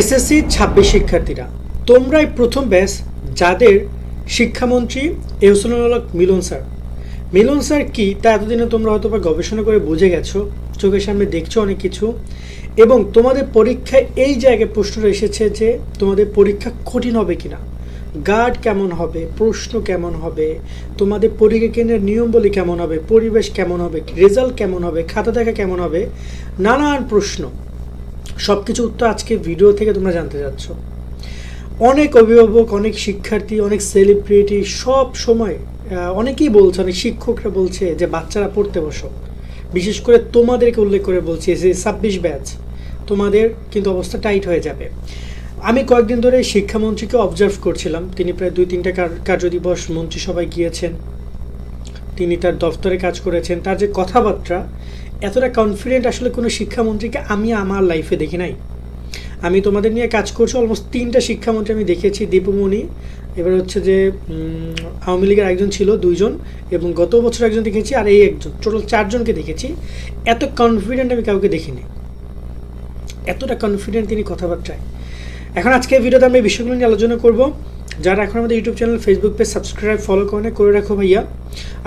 SSC ২৬ শিক্ষার্থীরা, তোমরাই প্রথম ব্যাচ যাদের শিক্ষামন্ত্রী এহসানুল হক মিলন স্যার কি তা এতদিনে তোমরা হয়তো বা গবেষণা করে বুঝে গেছো, চোখের সামনে দেখছো অনেক কিছু। এবং তোমাদের পরীক্ষায় এই জায়গায় প্রশ্নটা এসেছে যে তোমাদের পরীক্ষা কঠিন হবে কিনা, গার্ড কেমন হবে, প্রশ্ন কেমন হবে, তোমাদের পরীক্ষা কেন্দ্রের নিয়মবলী কেমন হবে, পরিবেশ কেমন হবে, রেজাল্ট কেমন হবে, খাতা দেখা কেমন হবে, নানান প্রশ্ন। সব কিছু উত্তর আজকে ভিডিও থেকে তোমরা জানতে যাচ্ছ। অনেক অভিভাবক, অনেক শিক্ষার্থী, অনেক সেলিব্রিটি সব সময় অনেকেই বলছে, অনেক শিক্ষকরা বলছে যে বাচ্চারা পড়তে বসো। বিশেষ করে তোমাদেরকে উল্লেখ করে বলছি যে ২৬ ব্যাচ তোমাদের কিন্তু অবস্থা টাইট হয়ে যাবে। আমি কয়েকদিন ধরে শিক্ষামন্ত্রীকে অবজার্ভ করছিলাম। তিনি প্রায় ২-৩টা কার্যদিবস মন্ত্রিসভায় গিয়েছেন, তিনি তার দফতরে কাজ করেছেন। তার যে কথাবার্তা, এতটা কনফিডেন্ট আসলে কোনো শিক্ষামন্ত্রীকে আমি আমার লাইফে দেখি নাই। আমি তোমাদের নিয়ে কাজ করছি, অলমোস্ট 3টা শিক্ষামন্ত্রী আমি দেখেছি। দীপুমণি, এবার হচ্ছে যে আওয়ামী লীগের একজন ছিল, 2জন, এবং গত বছর একজন দেখেছি, আর এই একজন, টোটাল 4জনকে দেখেছি। এত কনফিডেন্ট আমি কাউকে দেখিনি, এতটা কনফিডেন্ট তিনি কথাবার্তায়। এখন আজকে ভিডিওতে আমি এই বিষয়গুলো নিয়ে আলোচনা করব। যারা এখন আমাদের YouTube channel, Facebook page subscribe, follow করে রাখো ভাইয়া।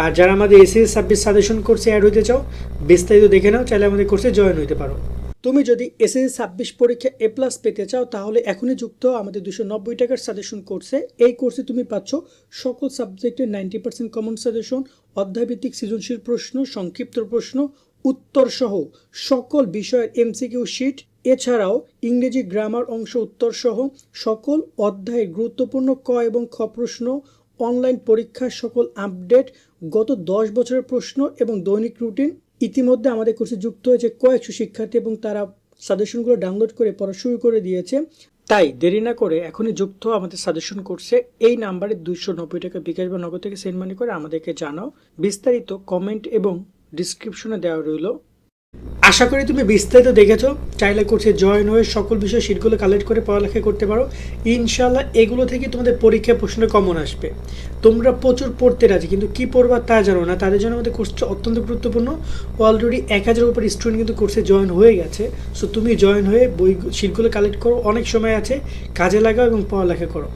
আর যারা আমাদের এসএসসি ২৬ সাজেশন কোর্সে অ্যাড হইতে চাও, বিস্তারিত দেখে নাও, চাইলে আমাদের কোর্সে জয়েন হইতে পারো। তুমি যদি এসএসসি ২৬ পরীক্ষা A+ পেতে চাও, তাহলে এখনই যুক্ত আমাদের 290 টাকার সাজেশন কোর্সে। এই কোর্সে তুমি পাচ্ছ সকল সাবজেক্টের 90% কমন সাজেশন, অধ্যায়ভিত্তিক সৃজনশীল প্রশ্ন, সংক্ষিপ্ত প্রশ্ন, উত্তর সহ সকল বিষয়ের MCQ শিট, এছাড়াও ইংরেজি গ্রামার অংশ উত্তর সহ সকল অধ্যায়ের গুরুত্বপূর্ণ ক এবং খ প্রশ্ন, অনলাইন পরীক্ষার সকল আপডেট, গত 10 বছরের প্রশ্ন এবং দৈনিক রুটিন। ইতিমধ্যে আমাদের কোর্সে যুক্ত হয়েছে কয়েকশো শিক্ষার্থী এবং তারা সাজেশনগুলো ডাউনলোড করে পড়া শুরু করে দিয়েছে। তাই দেরি না করে এখনই যুক্ত আমাদের সাজেশন কোর্সে। এই নাম্বারে 290 টাকা বিকাশ বা নগদ থেকে সেন্ড মানি করে আমাদেরকে জানাও। বিস্তারিত কমেন্ট এবং ডিসক্রিপশনে দেওয়া রইল। আশা করি তুমি বিস্তারিত দেখেছো। চাইলে কোর্সে জয়েন হয়ে সকল বিষয় শিটগুলো কালেক্ট করে পড়ালেখা করতে পারো। ইনশাল্লাহ এগুলো থেকে তোমাদের পরীক্ষায় প্রশ্ন কমন আসবে। তোমরা প্রচুর পড়তে রাজি, কিন্তু কি পড়বা তা জানো না, তাদের জন্য আমাদের কোর্সটা অত্যন্ত গুরুত্বপূর্ণ। অলরেডি 1000-এর উপর স্টুডেন্ট কিন্তু কোর্সে জয়েন হয়ে গেছে। সো তুমি জয়েন হয়ে বই শিটগুলো কালেক্ট করো, অনেক সময় আছে, কাজে লাগাও এবং পড়ালেখা করো।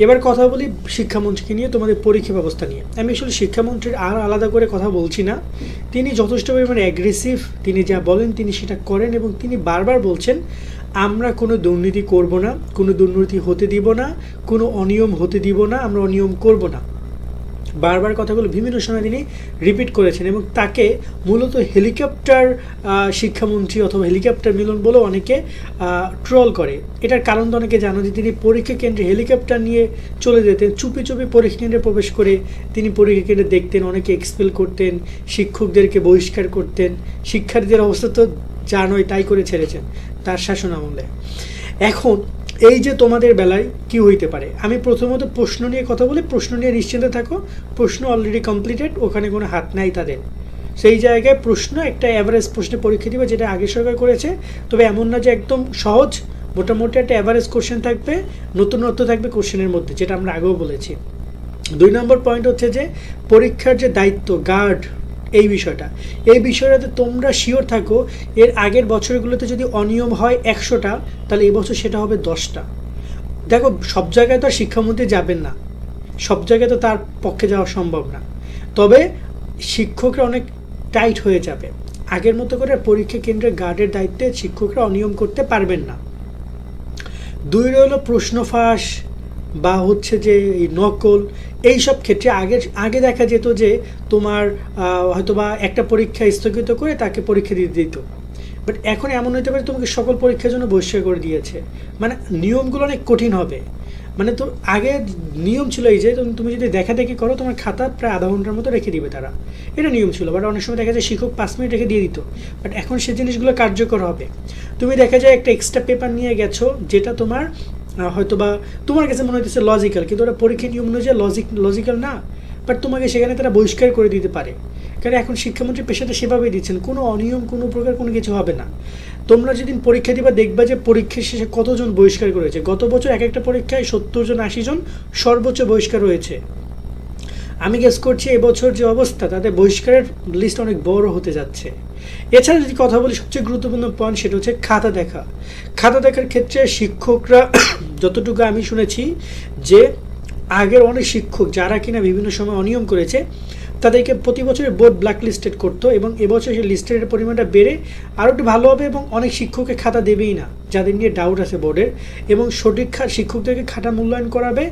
এবার কথা বলি শিক্ষামন্ত্রীকে নিয়ে, তোমাদের পরীক্ষা ব্যবস্থা নিয়ে। আমি আসলে শিক্ষামন্ত্রীর আর আলাদা করে কথা বলছি না। তিনি যথেষ্ট পরিমাণে অ্যাগ্রেসিভ, তিনি যা বলেন তিনি সেটা করেন, এবং তিনি বারবার বলছেন আমরা কোনো দুর্নীতি করব না, কোনো দুর্নীতি হতে দিব না, কোনো অনিয়ম হতে দিব না, আমরা অনিয়ম করব না। বারবার কথাগুলো বিভিন্ন সময় তিনি রিপিট করেছেন, এবং তাকে মূলত হেলিকপ্টার শিক্ষামন্ত্রী অথবা হেলিকপ্টার মিলন বলেও অনেকে ট্রল করে। এটার কারণ তো অনেকে জানো যে তিনি পরীক্ষা কেন্দ্রে হেলিকপ্টার নিয়ে চলে যেতেন, চুপি চুপি পরীক্ষা কেন্দ্রে প্রবেশ করে তিনি পরীক্ষা কেন্দ্রে দেখতেন, অনেকে এক্সপেল করতেন, শিক্ষকদেরকে বহিষ্কার করতেন। শিক্ষার্থীদের অবস্থা তো জানোই, তাই করে ছেড়েছেন তার শাসন আমলে। এখন এই যে তোমাদের বেলায় কি হইতে পারে, আমি প্রথমত প্রশ্ন নিয়ে কথা বলি। প্রশ্ন নিয়ে নিশ্চিন্তে থাকো, প্রশ্ন অলরেডি কমপ্লিটেড, ওখানে কোনো হাত নাই তাদের। সেই জায়গায় প্রশ্ন একটা অ্যাভারেজ প্রশ্নে পরীক্ষা দিবে, যেটা আগে সরকার করেছে। তবে এমন না যে একদম সহজ, মোটামুটি একটা অ্যাভারেজ কোশ্চেন থাকবে, নতুনত্ব থাকবে কোশ্চেনের মধ্যে, যেটা আমরা আগেও বলেছি। 2 নম্বর পয়েন্ট হচ্ছে যে পরীক্ষার যে দায়িত্ব, গার্ড, এই বিষয়টাতে তোমরা শিওর থাকো। এর আগের বছরগুলোতে যদি অনিয়ম হয় 100টা, তাহলে এই বছর সেটা হবে 10টা। দেখো, সব জায়গায় তো আর শিক্ষামন্ত্রী যাবেন না, সব জায়গায় তো তার পক্ষে যাওয়া সম্ভব না। তবে শিক্ষকরা অনেক টাইট হয়ে যাবে। আগের মতো করে পরীক্ষা কেন্দ্রের গার্ডের দায়িত্বে শিক্ষকরা অনিয়ম করতে পারবেন না। 2 হলো প্রশ্ন ফাঁস বা হচ্ছে যে নকল। এই সব ক্ষেত্রে আগে দেখা যেত যে তোমার হয়তোবা একটা পরীক্ষা স্থগিত করে তাকে পরীক্ষা দিতে দিত। বাট এখন এমন হতে পারে তোমাকে সকল পরীক্ষার জন্য বহিষ্কার করে দিয়েছে। মানে নিয়মগুলো অনেক কঠিন হবে। মানে তো আগে নিয়ম ছিল এই যে তুমি যদি দেখাদেখি করো, তোমার খাতা প্রায় আধা ঘন্টার মতো রেখে দিবে তারা, এটা নিয়ম ছিল। বাট অনেক সময় দেখা যায় শিক্ষক 5 মিনিট রেখে দিয়ে দিত। বাট এখন সে জিনিসগুলো কার্যকর হবে। তুমি দেখা যায় একটা এক্সট্রা পেপার নিয়ে গেছো, যেটা তোমার হয়তো বা তোমার কাছে মনে হচ্ছে লজিক্যাল, কিন্তু ওটা পরীক্ষা নিয়ম অনুযায়ী লজিক্যাল না। বাট তোমাকে সেখানে তারা বহিষ্কার করে দিতে পারে, কারণ এখন শিক্ষামন্ত্রী পেশাটা সেভাবেই দিচ্ছেন। কোনো অনিয়ম, কোনো প্রকার কোনো কিছু হবে না। তোমরা যেদিন পরীক্ষা দিবা দেখবা যে পরীক্ষা শেষে কতজন বহিষ্কার করেছে। গত বছর এক একটা পরীক্ষায় 70 জন 80 জন সর্বোচ্চ বহিষ্কার হয়েছে। আমি গেস করছি এবছর যে অবস্থা তাদের বহিষ্কারের লিস্ট অনেক বড় হতে যাচ্ছে। এছাড়া যদি কথা বলি সবচেয়ে গুরুত্বপূর্ণ পয়েন্ট সেটা হচ্ছে খাতা দেখা। খাতা দেখার ক্ষেত্রে শিক্ষকরা যতটুকু আমি শুনেছি যে আগের অনেক শিক্ষক যারা কিনা বিভিন্ন সময় অনিয়ম করেছে তাদেরকে প্রতি বছরে বোর্ড ব্ল্যাক লিস্টেড করতো, এবং এবছর সেই লিস্টের পরিমাণটা বেড়ে আরও একটু ভালো হবে এবং অনেক শিক্ষককে খাতা দেবেই না যাদের নিয়ে ডাউট আছে বোর্ডের, এবং সঠিক শিক্ষকদেরকে খাতা মূল্যায়ন করাবে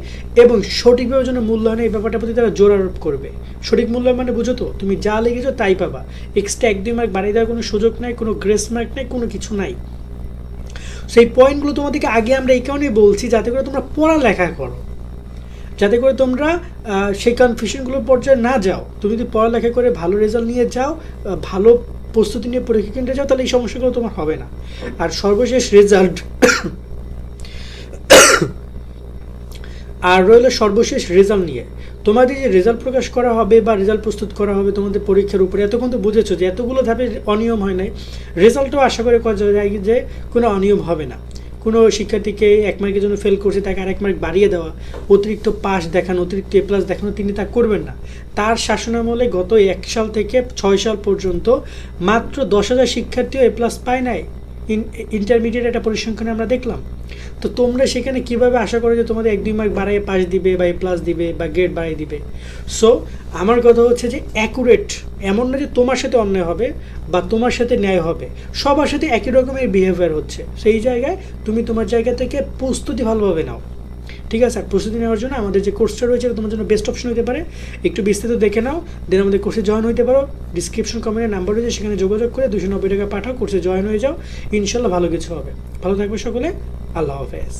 এবং সঠিকভাবে যেন মূল্যায়নের এই ব্যাপারটার প্রতি তারা জোর আরোপ করবে। সঠিক মূল্যায়ন মানে বুঝো তো, তুমি যা লিখেছো তাই পাবা, এক্সট্রা 1-2 মার্ক বাড়িয়ে দেওয়ার কোনো সুযোগ নাই, কোনো গ্রেস মার্ক নেই, কোনো কিছু নাই। সেই পয়েন্টগুলো তোমাদেরকে আগে আমরা এই কারণেই বলছি যাতে করে তোমরা পড়ালেখা করো, যাতে করে তোমরা সেই কনফিউশনগুলোর পর্যায়ে না যাও। তুমি যদি পড়ালেখা করে ভালো রেজাল্ট নিয়ে যাও, ভালো প্রস্তুতি নিয়ে পরীক্ষা কেন্দ্রে যাও, তাহলে এই সমস্যাগুলো তোমার হবে না। আর সর্বশেষ রেজাল্ট আর রইল সর্বশেষ রেজাল্ট নিয়ে। তোমাদের যে রেজাল্ট প্রকাশ করা হবে বা রেজাল্ট প্রস্তুত করা হবে তোমাদের পরীক্ষার উপরে, এতক্ষণ তো বুঝেছো যে এতগুলো ধাপে অনিয়ম হয় নাই, রেজাল্টও আশা করে করা যায় যে কোনো অনিয়ম হবে না। কোনো শিক্ষার্থীকে 1 মার্কের জন্য ফেল করছে তাকে আর 1 মার্ক বাড়িয়ে দেওয়া, অতিরিক্ত পাস দেখানো, অতিরিক্ত এ প্লাস দেখানো, তিনি তা করবেন না। তার শাসনামলে গত 1 সাল থেকে 6 সাল পর্যন্ত মাত্র 10,000 শিক্ষার্থীও এ প্লাস পায় নাই। ইন্টারমিডিয়েট একটা পরিসংখ্যানে আমরা দেখলাম। তো তোমরা সেখানে কিভাবে আশা করো যে তোমাদের 1-2 মার্ক বাড়াইয়ে পাস দিবে বা এ প্লাস দিবে বা গ্রেড বাড়িয়ে দিবে? সো আমার কথা হচ্ছে যে অ্যাকুরেট, এমন না যে তোমার সাথে অন্যায় হবে বা তোমার সাথে ন্যায় হবে, সবার সাথে একই রকমের বিহেভিয়ার হচ্ছে। সেই জায়গায় তুমি তোমার জায়গা থেকে প্রস্তুতি ভালোভাবে নাও, ঠিক আছে? আর প্রস্তুতি নেওয়ার জন্য আমাদের যে কোর্সটা রয়েছে তোমার জন্য বেস্ট অপশন হতে পারে। একটু বিস্তারিত দেখে নাও, দেন আমাদের কোর্সে জয়েন হতে পারো। ডিসক্রিপশন কমেন্টের নাম্বার রয়েছে, সেখানে যোগাযোগ করে 290 টাকা পাঠাও, কোর্সে জয়েন হয়ে যাও। ইনশাল্লাহ ভালো কিছু হবে। ভালো থাকবে সকলে, আল্লাহ হাফেজ।